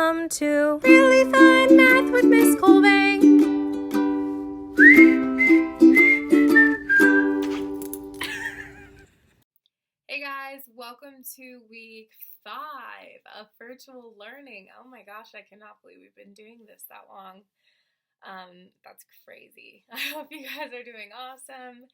Welcome to Really Fun Math with Miss Colebank. Hey guys, welcome to week 5 of virtual learning. Oh my gosh, I cannot believe we've been doing this that long. That's crazy. I hope you guys are doing awesome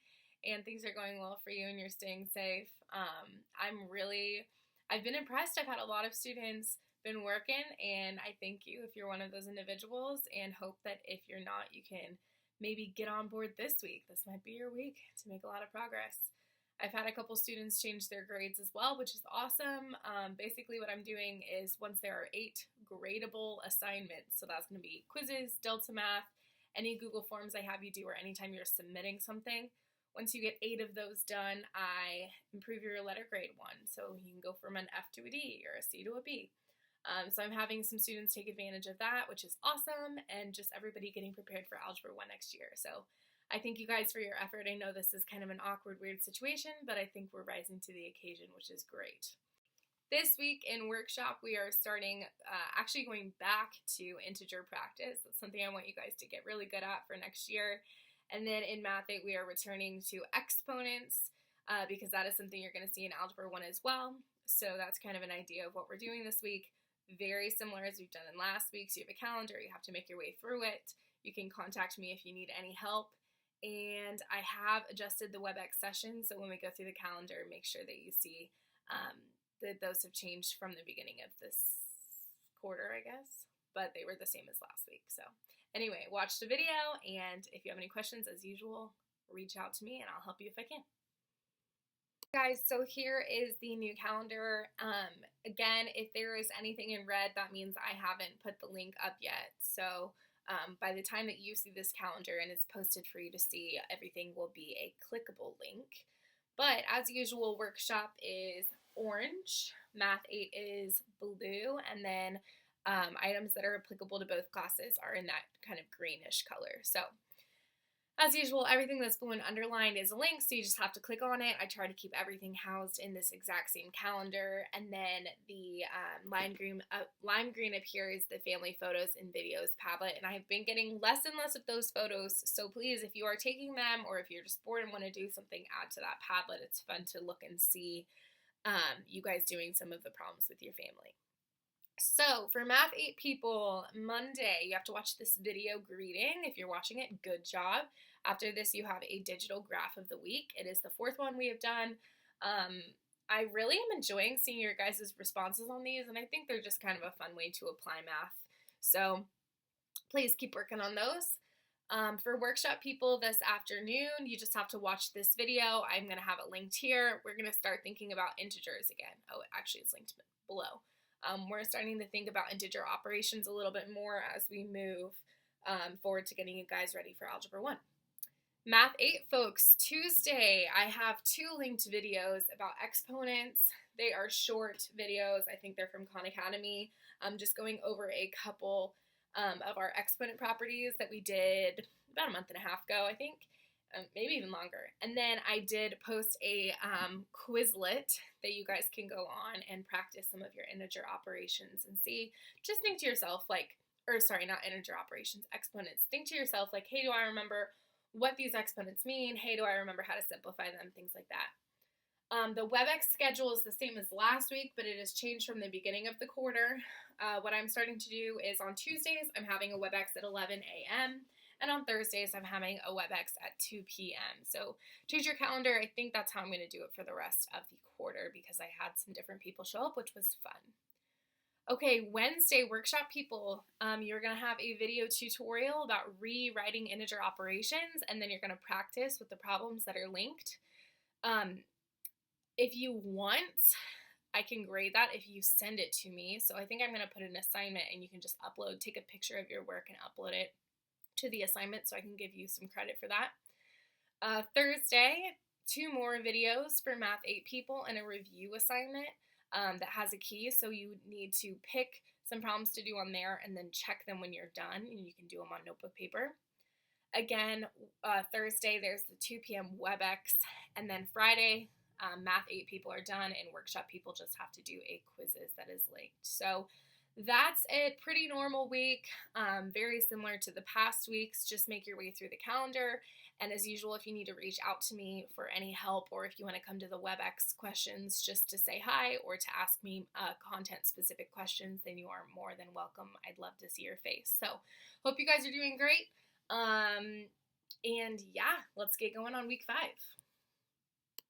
and things are going well for you and you're staying safe. I've been impressed. I've had a lot of students been working, and I thank you if you're one of those individuals, and hope that if you're not, you can maybe get on board this week. This might be your week to make a lot of progress. I've had a couple students change their grades as well, which is awesome. Basically what I'm doing is once there are 8 gradable assignments, so that's going to be quizzes, Delta Math, any Google Forms I have you do, or anytime you're submitting something. Once you get 8 of those done, I improve your letter grade 1. So you can go from an F to a D or a C to a B. So I'm having some students take advantage of that, which is awesome, and just everybody getting prepared for Algebra 1 next year. So I thank you guys for your effort. I know this is kind of an awkward, weird situation, but I think we're rising to the occasion, which is great. This week in workshop, we are starting, actually going back to integer practice. That's something I want you guys to get really good at for next year. And then in Math 8, we are returning to exponents because that is something you're going to see in Algebra 1 as well. So that's kind of an idea of what we're doing this week. Very similar as we've done in last week. So you have a calendar, you have to make your way through it. You can contact me if you need any help. And I have adjusted the WebEx session, so when we go through the calendar, make sure that you see that those have changed from the beginning of this quarter, I guess, but they were the same as last week. So anyway, watch the video, and if you have any questions, as usual, reach out to me and I'll help you if I can. Guys, so here is the new calendar. Again, if there is anything in red, that means I haven't put the link up yet. So by the time that you see this calendar and it's posted for you to see, everything will be a clickable link. But as usual, workshop is orange, Math 8 is blue, and then items that are applicable to both classes are in that kind of greenish color. So as usual, everything that's blue and underlined is a link, so you just have to click on it. I try to keep everything housed in this exact same calendar, and then the lime green up here is the family photos and videos Padlet, and I've been getting less and less of those photos, so please, if you are taking them, or if you're just bored and want to do something, add to that Padlet. It's fun to look and see you guys doing some of the problems with your family. So for Math 8 people, Monday, you have to watch this video greeting. If you're watching it, good job. After this, you have a digital graph of the week. It is the 4th one we have done. I really am enjoying seeing your guys' responses on these, and I think they're just kind of a fun way to apply math. So please keep working on those. For workshop people this afternoon, you just have to watch this video. I'm going to have it linked here. We're going to start thinking about integers again. Oh, actually, it's linked below. We're starting to think about integer operations a little bit more as we move forward to getting you guys ready for Algebra 1. Math 8 folks, Tuesday, I have 2 linked videos about exponents. They are short videos. I think they're from Khan Academy. I'm just going over a couple of our exponent properties that we did about a month and a half ago, I think. Maybe even longer. And then I did post a Quizlet that you guys can go on and practice some of your integer operations and see. Just think to yourself not integer operations, exponents. Think to yourself like, hey, do I remember what these exponents mean? Hey, do I remember how to simplify them? Things like that. The WebEx schedule is the same as last week, but it has changed from the beginning of the quarter. What I'm starting to do is on Tuesdays, I'm having a WebEx at 11 a.m., and on Thursdays, I'm having a WebEx at 2 p.m. So change your calendar. I think that's how I'm going to do it for the rest of the quarter because I had some different people show up, which was fun. Okay, Wednesday, workshop people, you're going to have a video tutorial about rewriting integer operations, and then you're going to practice with the problems that are linked. If you want, I can grade that if you send it to me. So I think I'm going to put an assignment, and you can just take a picture of your work and upload it to the assignment so I can give you some credit for that. Thursday, 2 more videos for Math 8 people and a review assignment that has a key, so you need to pick some problems to do on there and then check them when you're done, and you can do them on notebook paper. Again, Thursday there's the 2 p.m. WebEx, and then Friday Math 8 people are done and workshop people just have to do a quizzes that is linked. So That's a pretty normal week, very similar to the past weeks. Just make your way through the calendar. And as usual, if you need to reach out to me for any help or if you want to come to the WebEx questions just to say hi or to ask me content specific questions, then you are more than welcome. I'd love to see your face. So, hope you guys are doing great. And yeah, let's get going on week 5.